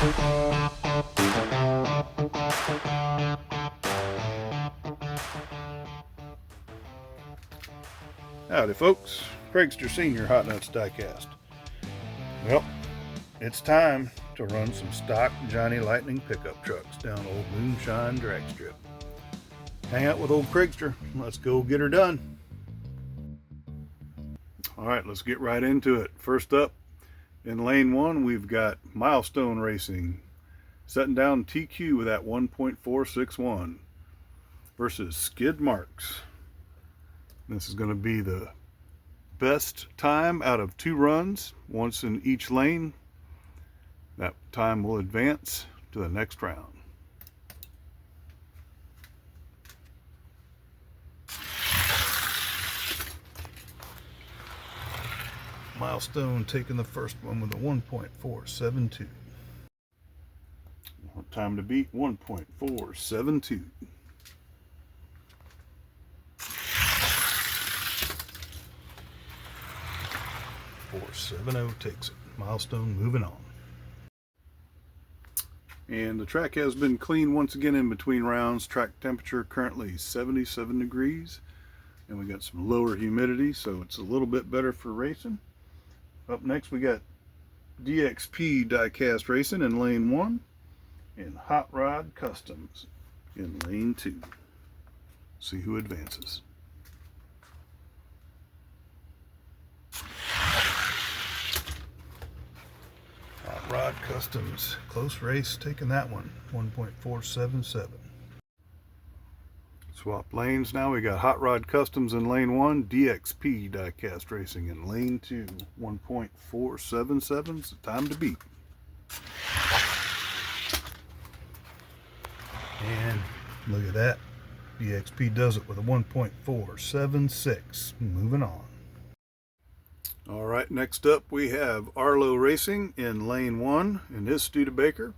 Howdy folks, Craigster Senior Hot Nuts Diecast. Well, it's time to run some stock Johnny Lightning pickup trucks down old Moonshine drag strip. Hang out with old Craigster, let's go get her done. Alright, let's get right into it. First up, in lane 1 we've got Milestone Racing setting down TQ with that 1.461 versus Skid Marks. This is going to be the best time out of 2 runs, once in each lane. That time will advance to the next round. Milestone taking the first one with a 1.472. Time to beat 1.472. 470 takes it. Milestone moving on. And the track has been cleaned once again in between rounds. Track temperature currently 77 degrees. And we got some lower humidity, so it's a little bit better for racing. Up next we got DXP Diecast Racing in lane 1 and Hot Rod Customs in lane 2. See who advances. Hot Rod Customs, close race, taking that one, 1.477. Swap lanes now. We got Hot Rod Customs in lane 1, DXP Diecast Racing in lane 2, 1.477 is the time to beat. And look at that, DXP does it with a 1.476. Moving on. All right, next up we have Arlo Racing in lane 1 in his Studebaker,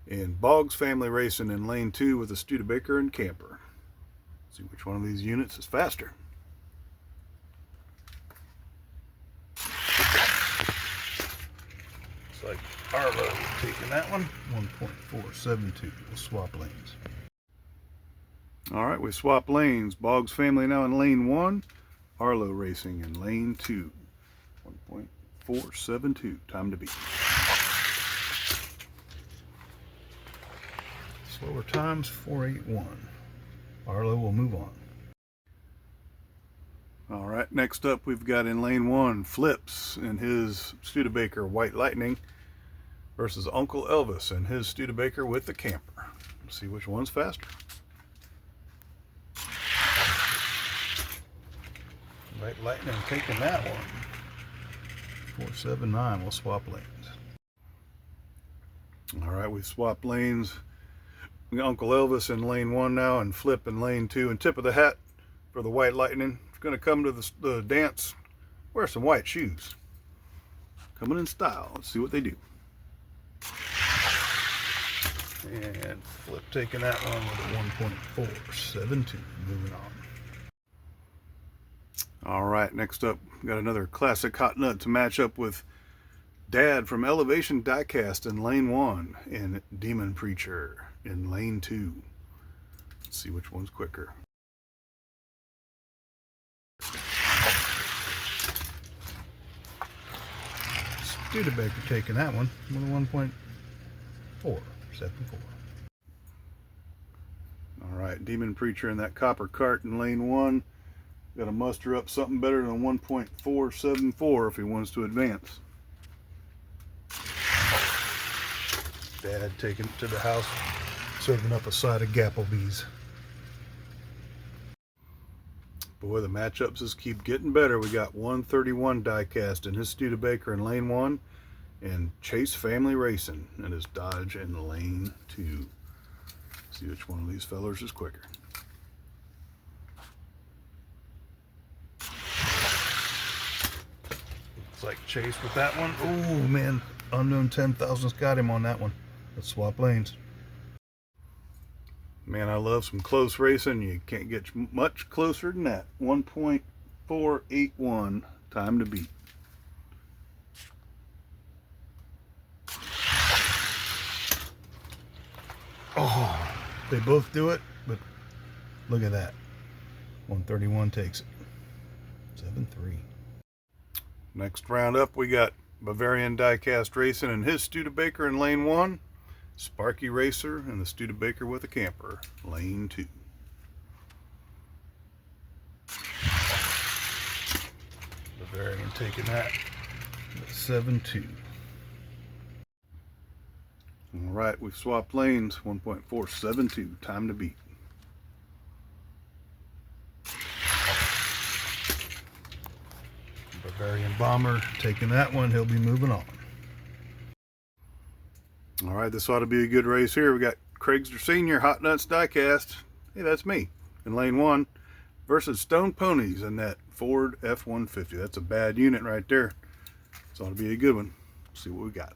and Boggs Family Racing in lane 2 with a Studebaker and camper. See which one of these units is faster. Looks like Arlo taking that one, 1.472. We'll swap lanes. All right, we swap lanes. Boggs Family now in lane 1, Arlo Racing in lane 2. 1.472, time to beat. Slower times, 481. Arlo will move on. All right, next up we've got in lane 1, Flips in his Studebaker White Lightning versus Uncle Elvis in his Studebaker with the camper. Let's see which one's faster. White Lightning taking that one. 479, we'll swap lanes. All right, we've swapped lanes. We got Uncle Elvis in lane 1 now and Flip in lane 2. And tip of the hat for the White Lightning. If you're going to come to the dance, wear some white shoes. Coming in style. Let's see what they do. And Flip taking that one with a 1.472. Moving on. All right, next up, we got another classic hot nut to match up with Dad from Elevation Diecast in lane 1 and Demon Preacher in lane 2. Let's see which one's quicker. Studebaker taking that one with a 1.474. All right, Demon Preacher in that copper cart in lane 1. Got to muster up something better than 1.474 if he wants to advance. Dad taking it to the house, serving up a side of Gapplebees. Boy, the matchups just keep getting better. We got 131 Diecast in his Studebaker in lane 1 and Chase Family Racing in his Dodge in lane 2. See which one of these fellers is quicker. Looks like Chase with that one. Oh man, Unknown 10,000's got him on that one. Let's swap lanes. Man, I love some close racing. You can't get much closer than that. 1.481, time to beat. Oh, they both do it, but look at that. 131 takes it. 7-3. Next round up, we got Bavarian Diecast Racing and his Studebaker in lane 1. Sparky Racer and the Studebaker with a camper, lane 2. Bavarian taking that 7-2. All right, we've swapped lanes. 1.472, time to beat. Bavarian Bomber taking that one. He'll be moving on. All right, this ought to be a good race here. We got Craigster Sr. Hot Nuts Diecast. Hey, that's me in lane 1 versus Stone Ponies in that Ford F-150. That's a bad unit right there. This ought to be a good one. Let's see what we got.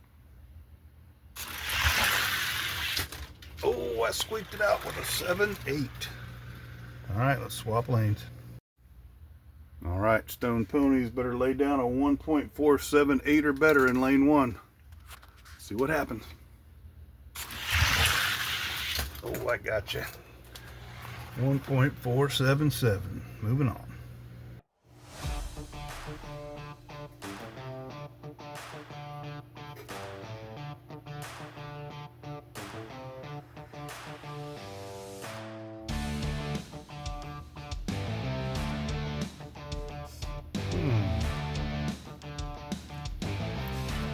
Oh, I squeaked it out with a 7-8. All right, let's swap lanes. All right, Stone Ponies better lay down a 1.478 or better in lane 1. See what happens. Oh, I got you. 1.477. Moving on.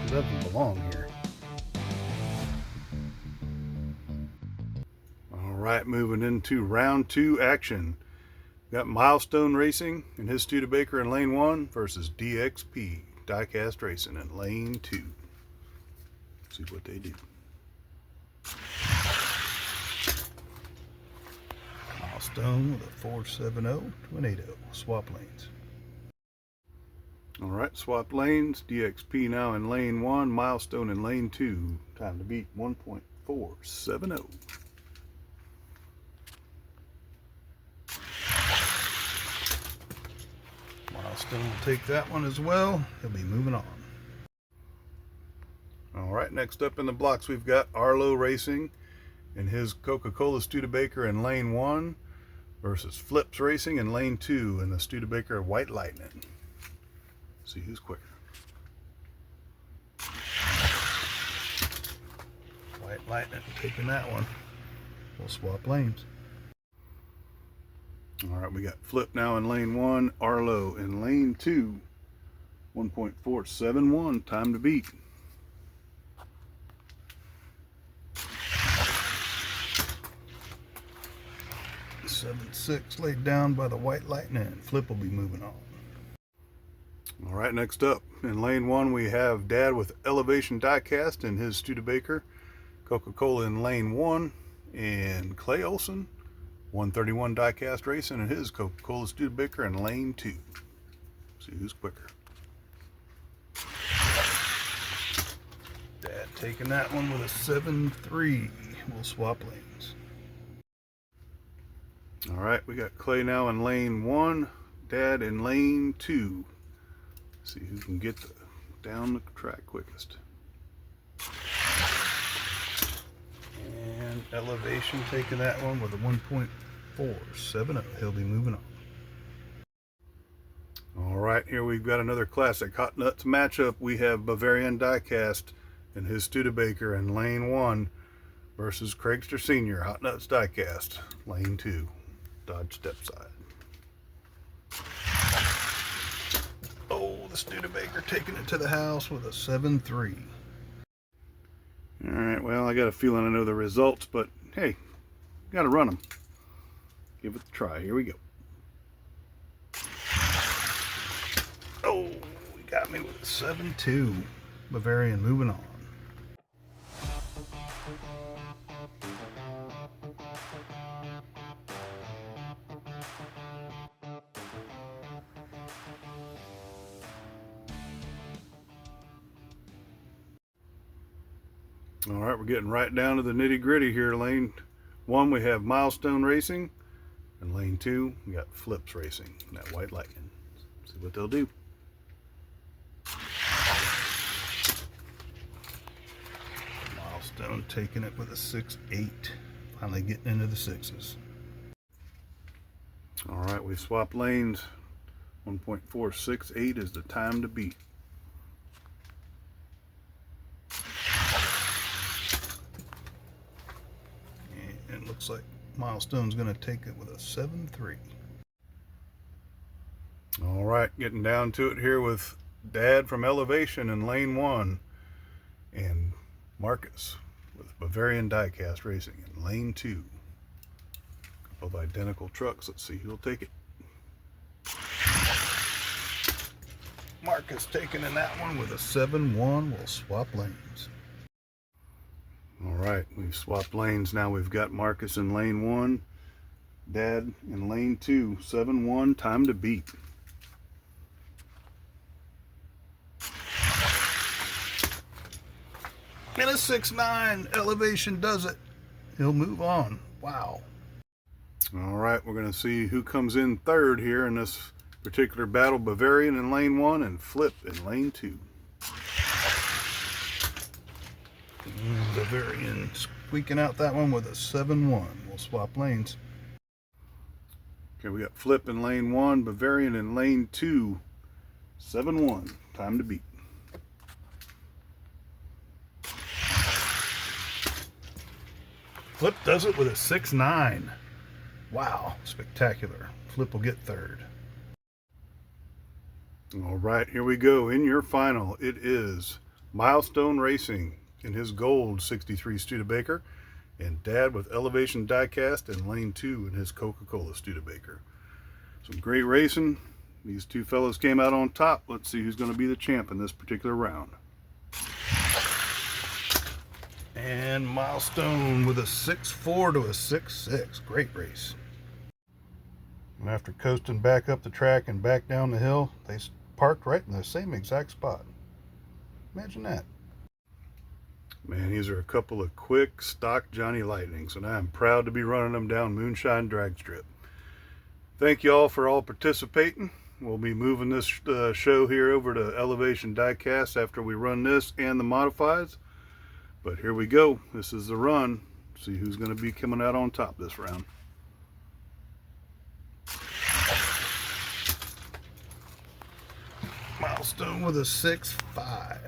It doesn't belong here. All right, moving into round 2 action. Got Milestone Racing and his Studebaker in lane 1 versus DXP Diecast Racing in lane 2. See what they do. Milestone with a 470 to an 80. Swap lanes. All right, swap lanes. DXP now in lane 1, Milestone in lane 2. Time to beat 1.470. Milestone will take that one as well. He'll be moving on. All right, next up in the blocks, we've got Arlo Racing and his Coca-Cola Studebaker in lane 1 versus Flips Racing in lane 2 in the Studebaker White Lightning. See who's quicker. White Lightning taking that one. We'll swap lanes. All right, we got Flip now in lane 1, Arlo in lane 2. 1.471, time to beat. The 7-6 laid down by the White Lightning. Flip will be moving on. All right, next up in lane 1 we have Dad with Elevation Diecast and his Studebaker, Coca-Cola in lane 1, and Clay Olson, 131 Diecast Racing and his Coca-Cola Studebaker in lane 2. See who's quicker. Dad taking that one with a 7-3. We'll swap lanes. All right, we got Clay now in lane 1, Dad in lane 2. See who can get down the track quickest. And Elevation taking that one with a 1.470. He'll be moving on. All right, here we've got another classic Hot Nuts matchup. We have Bavarian Diecast and his Studebaker in lane 1 versus Craigster Sr. Hot Nuts Diecast, lane 2. Dodge step side. Oh, the Studebaker taking it to the house with a 7-3. All right, well, I got a feeling I know the results, but hey, got to run them. Give it a try. Here we go. Oh, he got me with a 7-2. Bavarian moving on. All right, we're getting right down to the nitty gritty here. Lane 1, we have Milestone Racing. And lane 2, we got Flips Racing, and that White Lightning. See what they'll do. Milestone taking it with a 6-8. Finally getting into the 6s. All right, we swapped lanes. 1.468 is the time to beat. And it looks like Milestone's going to take it with a 7-3. All right, getting down to it here with Dad from Elevation in lane 1 and Marcus with Bavarian Diecast Racing in lane 2. Couple of identical trucks. Let's see who'll take it. Marcus taking in that one with a 7-1. We'll swap lanes. All right, we've swapped lanes. Now we've got Marcus in lane 1, Dad in lane 2. 7-1, time to beat. And a 6-9. Elevation does it. He'll move on. Wow. All right, we're going to see who comes in third here in this particular battle. Bavarian in lane 1 and Flip in lane 2. And Bavarian squeaking out that one with a 7-1. We'll swap lanes. Okay, we got Flip in lane 1, Bavarian in lane 2. 7-1, time to beat. Flip does it with a 6-9. Wow, spectacular. Flip will get third. All right, here we go. In your final, it is Milestone Racing in his gold 63 Studebaker and Dad with Elevation Diecast in lane 2 in his Coca-Cola Studebaker. Some great racing. These two fellows came out on top. Let's see who's going to be the champ in this particular round. And Milestone with a 6-4 to a 6-6. Great race. And after coasting back up the track and back down the hill, they parked right in the same exact spot. Imagine that. Man, these are a couple of quick stock Johnny Lightnings, and I'm proud to be running them down Moonshine Drag Strip. Thank you all for all participating. We'll be moving this show here over to Elevation Diecast after we run this and the modifieds. But here we go. This is the run. See who's going to be coming out on top this round. Milestone with a 6-5.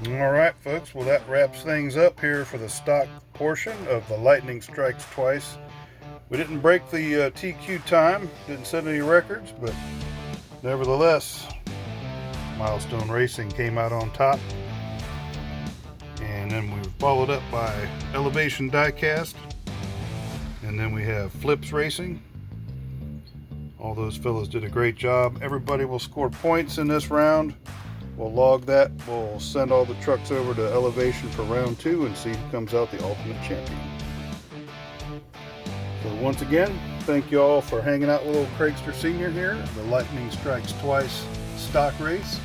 All right, folks. Well, that wraps things up here for the stock portion of the Lightning Strikes Twice. We didn't break the TQ time, didn't set any records, but nevertheless, Milestone Racing came out on top. And then we were followed up by Elevation Diecast. And then we have Flips Racing. All those fellows did a great job. Everybody will score points in this round. We'll log that. We'll send all the trucks over to Elevation for round 2 and see who comes out the ultimate champion. So once again, thank you all for hanging out with old Craigster Sr. here. The Lightning Strikes Twice stock race.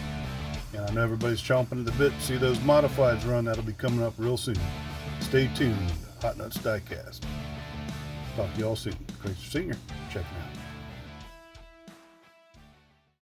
And I know everybody's chomping at the bit to see those modifieds run. That'll be coming up real soon. Stay tuned. Hot Nuts Diecast. Talk to you all soon. Craigster Sr. checking out.